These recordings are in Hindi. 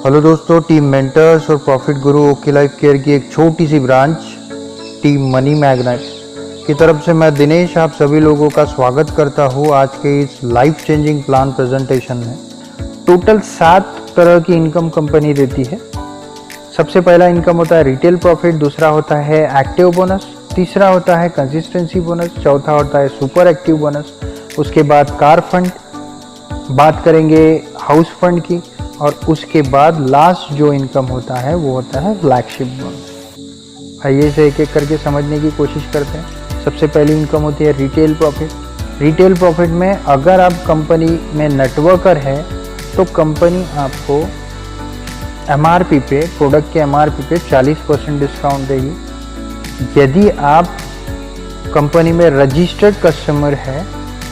हेलो दोस्तों, टीम मेंटर्स और प्रॉफिट गुरु ओके लाइफ केयर की एक छोटी सी ब्रांच टीम मनी मैग्नेट की तरफ से मैं दिनेश आप सभी लोगों का स्वागत करता हूँ आज के इस लाइफ चेंजिंग प्लान प्रेजेंटेशन में। टोटल 7 तरह की इनकम कंपनी देती है। सबसे पहला इनकम होता है रिटेल प्रॉफिट, दूसरा होता है एक्टिव बोनस, तीसरा होता है कंसिस्टेंसी बोनस, चौथा होता है सुपर एक्टिव बोनस, उसके बाद कार फंड, बात करेंगे हाउस फंड की, और उसके बाद लास्ट जो इनकम होता है वो होता है फ्लैगशिप बोनस। आइए इसे एक एक करके समझने की कोशिश करते हैं। सबसे पहली इनकम होती है रिटेल प्रॉफिट। रिटेल प्रॉफिट में अगर आप कंपनी में नेटवर्कर है तो कंपनी आपको एमआरपी पे, प्रोडक्ट के एमआरपी पे 40% डिस्काउंट देगी। यदि आप कंपनी में रजिस्टर्ड कस्टमर है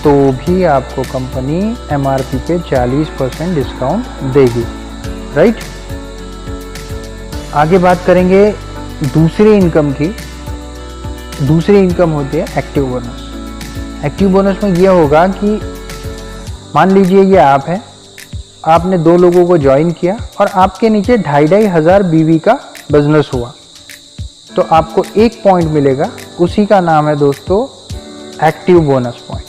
तो भी आपको कंपनी एमआरपी पे 40% डिस्काउंट देगी, राइट। आगे बात करेंगे दूसरी इनकम की। दूसरी इनकम होती है एक्टिव बोनस। एक्टिव बोनस में यह होगा कि मान लीजिए ये आप है, आपने 2 लोगों को ज्वाइन किया और आपके नीचे 2,500 बीवी का बिजनेस हुआ तो आपको एक पॉइंट मिलेगा, उसी का नाम है दोस्तों एक्टिव बोनस पॉइंट।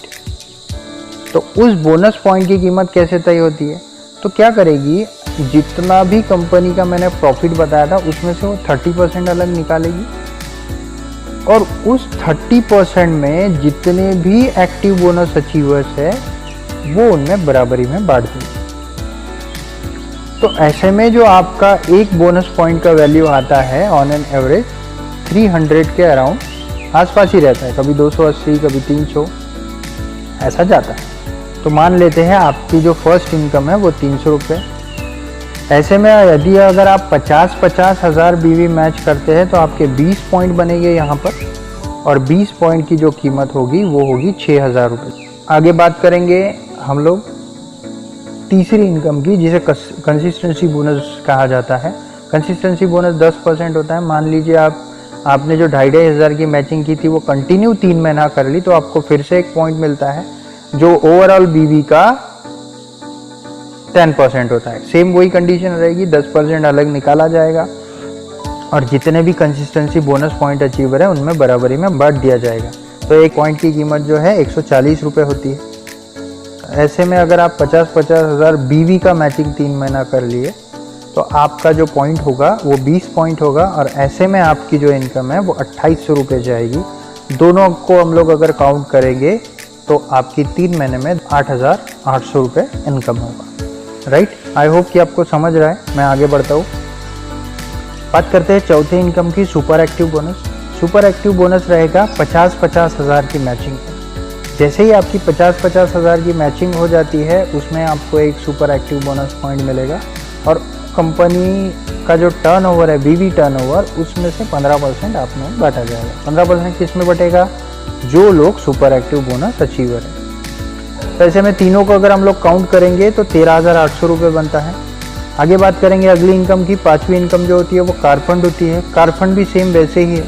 तो उस बोनस पॉइंट की कीमत कैसे तय होती है? तो क्या करेगी, जितना भी कंपनी का मैंने प्रॉफिट बताया था उसमें से वो 30% अलग निकालेगी और उस 30% में जितने भी एक्टिव बोनस अचीवर्स है वो उनमें बराबरी में बांट देगी। तो ऐसे में जो आपका एक बोनस पॉइंट का वैल्यू आता है ऑन एन एवरेज 300 के अराउंड आसपास ही रहता है, कभी 280, कभी 300 ऐसा जाता है। तो मान लेते हैं आपकी जो फर्स्ट इनकम है वो 300 रुपये। ऐसे में यदि अगर आप 50-50 हज़ार बीवी मैच करते हैं तो आपके 20 पॉइंट बनेंगे यहाँ पर और 20 पॉइंट की जो कीमत होगी वो होगी 6,000 रुपये। आगे बात करेंगे हम लोग तीसरी इनकम की, जिसे कंसिस्टेंसी बोनस कहा जाता है। कंसिस्टेंसी बोनस 10% होता है। मान लीजिए आपने जो 2,500 की मैचिंग की थी वो कंटिन्यू 3 महीना कर ली तो आपको फिर से एक पॉइंट मिलता है जो ओवरऑल बीवी का 10% होता है। सेम वही कंडीशन रहेगी, 10% अलग निकाला जाएगा और जितने भी कंसिस्टेंसी बोनस पॉइंट अचीवर है उनमें बराबरी में बांट दिया जाएगा। तो एक पॉइंट की कीमत जो है 140 रुपये होती है। ऐसे में अगर आप 50-50 हज़ार बीवी का मैचिंग 3 महीना कर लिए तो आपका जो पॉइंट होगा वो 20 पॉइंट होगा और ऐसे में आपकी जो इनकम है वो 2,800 रुपये जाएगी। दोनों को हम लोग अगर काउंट करेंगे तो आपकी 3 महीने में 8,800 रुपये इनकम होगा, राइट। आई होप कि आपको समझ रहा है। मैं आगे बढ़ता हूँ। बात करते हैं चौथे इनकम की, super active bonus. Super active bonus रहेगा 50-50 हज़ार की मैचिंग है। जैसे ही आपकी 50-50 हज़ार की मैचिंग हो जाती है उसमें आपको एक सुपर एक्टिव बोनस पॉइंट मिलेगा और कंपनी का जो टर्नओवर है, बीवी टर्नओवर, उसमें से 15% आप में बांटा जाएगा। 15% किस में बटेगा? जो लोग सुपर एक्टिव बोनस अचीवर है। तो ऐसे में तीनों को अगर हम लोग काउंट करेंगे तो 13,800 रुपये बनता है। आगे बात करेंगे अगली इनकम की। पांचवी इनकम जो होती है वो कार फंड होती है। कार फंड भी सेम वैसे ही है।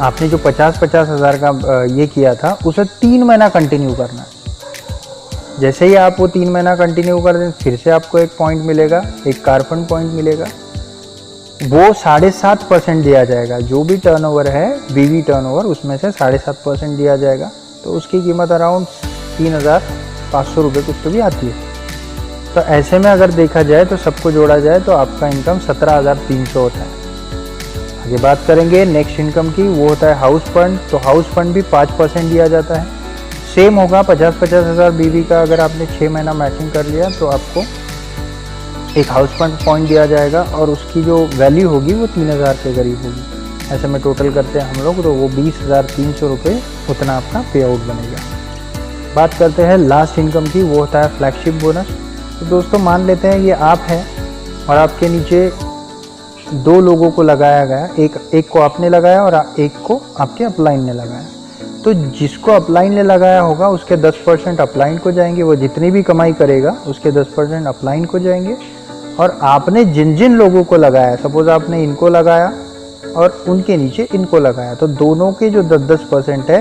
आपने जो 50-50 हज़ार का ये किया था उसे 3 महीना कंटिन्यू करना है। जैसे ही आप वो 3 महीना कंटिन्यू कर दें फिर से आपको एक पॉइंट मिलेगा, एक कार फंड पॉइंट मिलेगा। वो 7.5% दिया जाएगा। जो भी टर्नओवर है, बीवी टर्नओवर, उसमें से 7.5% दिया जाएगा। तो उसकी कीमत अराउंड 3,500 रुपये कुछ तो भी आती है। तो ऐसे में अगर देखा जाए तो सबको जोड़ा जाए तो आपका इनकम 17,300 होता है। आगे बात करेंगे नेक्स्ट इनकम की, वो होता है हाउस फंड। तो हाउस फंड भी 5% दिया जाता है। सेम होगा 50-50 हज़ार बीवी का। अगर आपने 6 महीना मैचिंग कर लिया तो आपको एक हाउस फंड पॉइंट दिया जाएगा और उसकी जो वैल्यू होगी वो 3,000 के करीब होगी। ऐसे में टोटल करते हैं हम लोग तो वो 20,300 रुपये उतना आपका पे आउट बनेगा। बात करते हैं लास्ट इनकम की, वो होता है फ्लैगशिप बोनस। तो दोस्तों मान लेते हैं ये आप हैं और आपके नीचे 2 लोगों को लगाया गया, एक को आपने लगाया और एक को आपके अपलाइन ने लगाया। तो जिसको अपलाइन ने लगाया होगा उसके 10% अपलाइन को जाएंगे। वो जितनी भी कमाई करेगा उसके 10% अपलाइन को जाएंगे। और आपने जिन जिन लोगों को लगाया, सपोज आपने इनको लगाया और उनके नीचे इनको लगाया, तो दोनों के जो 10-10% है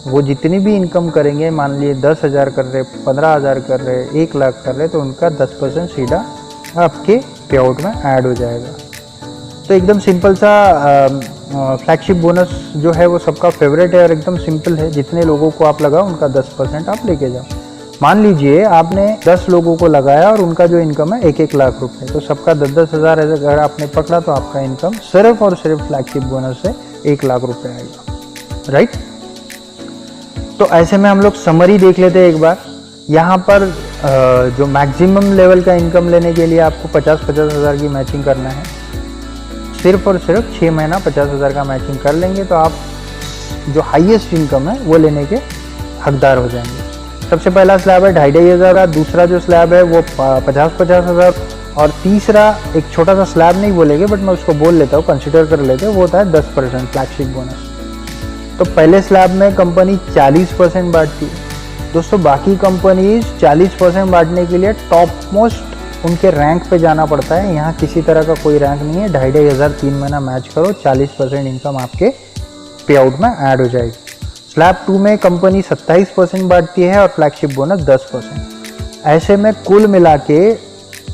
वो जितनी भी इनकम करेंगे, मान लिए 10,000 कर रहे, 15,000 कर रहे, 1 लाख कर रहे, तो उनका 10% सीधा आपके पे आउट में ऐड हो जाएगा। तो एकदम सिंपल सा फ्लैगशिप बोनस जो है वो सबका फेवरेट है और एकदम सिंपल है। जितने लोगों को आप लगाओ उनका 10% आप लेके जाओ। मान लीजिए आपने 10 लोगों को लगाया और उनका जो इनकम है 1-1 लाख रुपए, तो सबका 10-10 हज़ार अगर आपने पकड़ा तो आपका इनकम सिर्फ और सिर्फ फ्लैगशिप बोनस से 1 लाख रुपए आएगा, राइट। तो ऐसे में हम लोग समरी देख लेते हैं एक बार। यहाँ पर जो मैक्सिमम लेवल का इनकम लेने के लिए आपको 50-50 हज़ार की मैचिंग करना है। सिर्फ और सिर्फ 6 महीना 50 हज़ार का मैचिंग कर लेंगे तो आप जो हाईएस्ट इनकम है वो लेने के हकदार हो जाएंगे। सबसे पहला स्लैब है 2,500 हज़ार का, दूसरा जो स्लैब है वो 50-50 हज़ार, और तीसरा एक छोटा सा स्लैब नहीं बोलेंगे बट मैं उसको बोल लेता हूँ, कंसिडर कर लेते हैं, वो होता है 10% फ्लैगशिप बोनस। तो पहले स्लैब में कंपनी 40% बांटती है दोस्तों। बाकी कंपनीज 40% बांटने के लिए टॉप मोस्ट उनके रैंक पे जाना पड़ता है। यहाँ किसी तरह का कोई रैंक नहीं है। 2,500 हज़ार 3 महीना मैच करो, 40% इनकम आपके पे आउट में ऐड हो जाएगी। स्लैब 2 में कंपनी 27% बांटती है और फ्लैगशिप बोनस 10%। ऐसे में कुल मिला के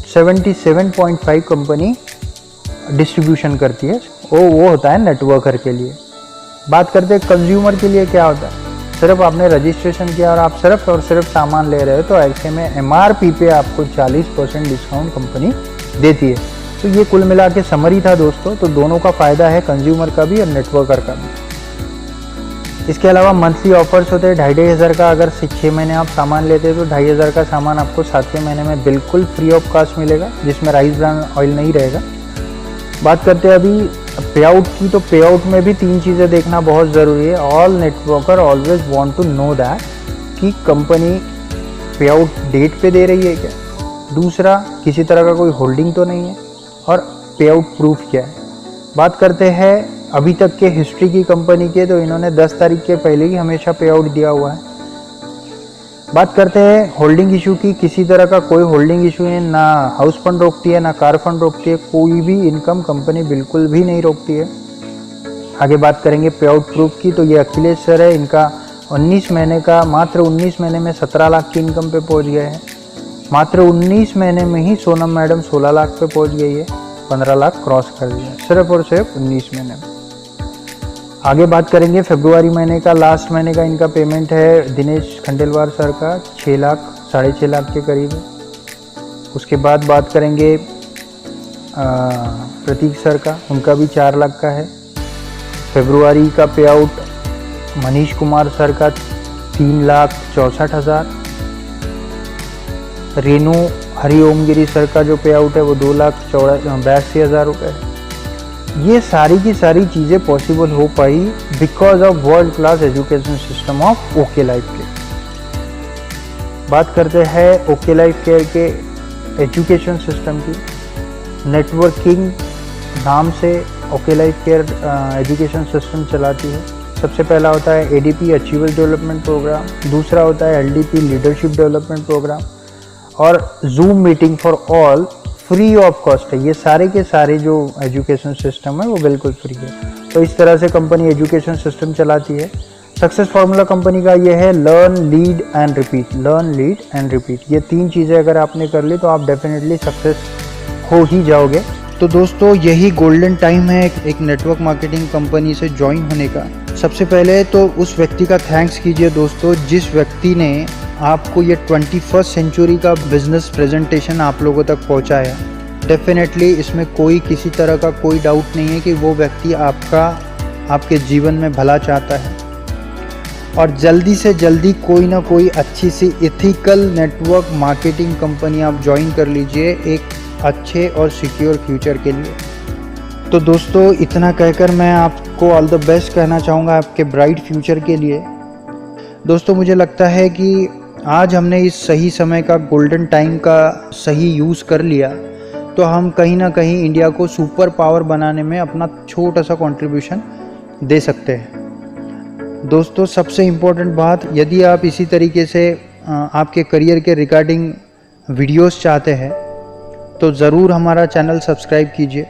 77.5 कंपनी डिस्ट्रीब्यूशन करती है। वो होता है नेटवर्कर के लिए। बात करते हैं कंज्यूमर के लिए क्या होता है। सिर्फ आपने रजिस्ट्रेशन किया और आप सिर्फ और सिर्फ सामान ले रहे हो, तो ऐसे में MRP पे आपको 40% डिस्काउंट कंपनी देती है। तो ये कुल मिला के समरी था दोस्तों। तो दोनों का फ़ायदा है, कंज्यूमर का भी और नेटवर्कर का भी। इसके अलावा मंथली ऑफर्स होते हैं 2,500 हज़ार का। अगर 6 महीने आप सामान लेते हैं तो 2,500 का सामान आपको 7वें महीने में बिल्कुल फ्री ऑफ कॉस्ट मिलेगा, जिसमें राइस ब्रांड ऑयल नहीं रहेगा। बात करते हैं अभी पे आउट की। तो पे आउट में भी 3 चीज़ें देखना बहुत ज़रूरी है। All networker always want to know that कि कंपनी पे आउट डेट पे दे रही है क्या, दूसरा किसी तरह का कोई होल्डिंग तो नहीं है, और पे आउट प्रूफ क्या है। बात करते हैं अभी तक के हिस्ट्री की कंपनी के। तो इन्होंने 10 तारीख के पहले ही हमेशा पे आउट दिया हुआ है। बात करते हैं होल्डिंग इशू की। किसी तरह का कोई होल्डिंग इशू है, ना हाउस फंड रोकती है ना कार फंड रोकती है, कोई भी इनकम कंपनी बिल्कुल भी नहीं रोकती है। आगे बात करेंगे पे आउट प्रूफ की। तो ये अखिलेश सर है, इनका 19 महीने का, मात्र 19 महीने में 17 लाख की इनकम पे पहुंच गए हैं। मात्र 19 महीने में ही सोनम मैडम 16 लाख पे पहुंच गई है, 15 लाख क्रॉस कर दिया सिर्फ और सिर्फ 19 महीने में। आगे बात करेंगे फरवरी महीने का। लास्ट महीने का इनका पेमेंट है दिनेश खंडेलवाल सर का 6 लाख, 6.5 लाख के करीब है। उसके बाद बात करेंगे प्रतीक सर का, उनका भी 4 लाख का है। फरवरी का पे आउट मनीष कुमार सर का 3,64,000। रेणु हरिओमगिरी सर का जो पे आउट है वो 2,82,000 रुपये है। ये सारी की सारी चीज़ें पॉसिबल हो पाई because of world class education system of okay life care. बात करते हैं ओके लाइफ केयर के एजुकेशन सिस्टम की। नेटवर्किंग नाम से okay life care education system चलाती है। सबसे पहला होता है ADP अचीवर्स डेवलपमेंट प्रोग्राम, दूसरा होता है LDP लीडरशिप डेवलपमेंट प्रोग्राम, और zoom meeting for all free of cost है। ये सारे के सारे जो एजुकेशन सिस्टम है वो बिल्कुल फ्री है। तो इस तरह से कंपनी एजुकेशन सिस्टम चलाती है। सक्सेस फार्मूला कंपनी का ये है learn lead and repeat. Learn lead and repeat, ये 3 चीज़ें अगर आपने कर ली तो आप डेफिनेटली सक्सेस हो ही जाओगे। तो दोस्तों यही गोल्डन टाइम है एक नेटवर्क मार्केटिंग कंपनी से ज्वाइन होने का। सबसे पहले तो उस व्यक्ति का थैंक्स कीजिए दोस्तों, जिस व्यक्ति ने आपको ये 21st सेंचुरी का बिजनेस प्रेजेंटेशन आप लोगों तक पहुंचाया। डेफिनेटली इसमें कोई किसी तरह का कोई डाउट नहीं है कि वो व्यक्ति आपके जीवन में भला चाहता है। और जल्दी से जल्दी कोई ना कोई अच्छी सी एथिकल नेटवर्क मार्केटिंग कंपनी आप ज्वाइन कर लीजिए एक अच्छे और सिक्योर फ्यूचर के लिए। तो दोस्तों इतना कहकर मैं आपको ऑल द बेस्ट कहना चाहूँगा आपके ब्राइट फ्यूचर के लिए। दोस्तों मुझे लगता है कि आज हमने इस सही समय का गोल्डन टाइम का सही यूज़ कर लिया तो हम कहीं ना कहीं इंडिया को सुपर पावर बनाने में अपना छोटा सा कंट्रीब्यूशन दे सकते हैं। दोस्तों सबसे इम्पोर्टेंट बात, यदि आप इसी तरीके से आपके करियर के रिगार्डिंग वीडियोस चाहते हैं तो ज़रूर हमारा चैनल सब्सक्राइब कीजिए।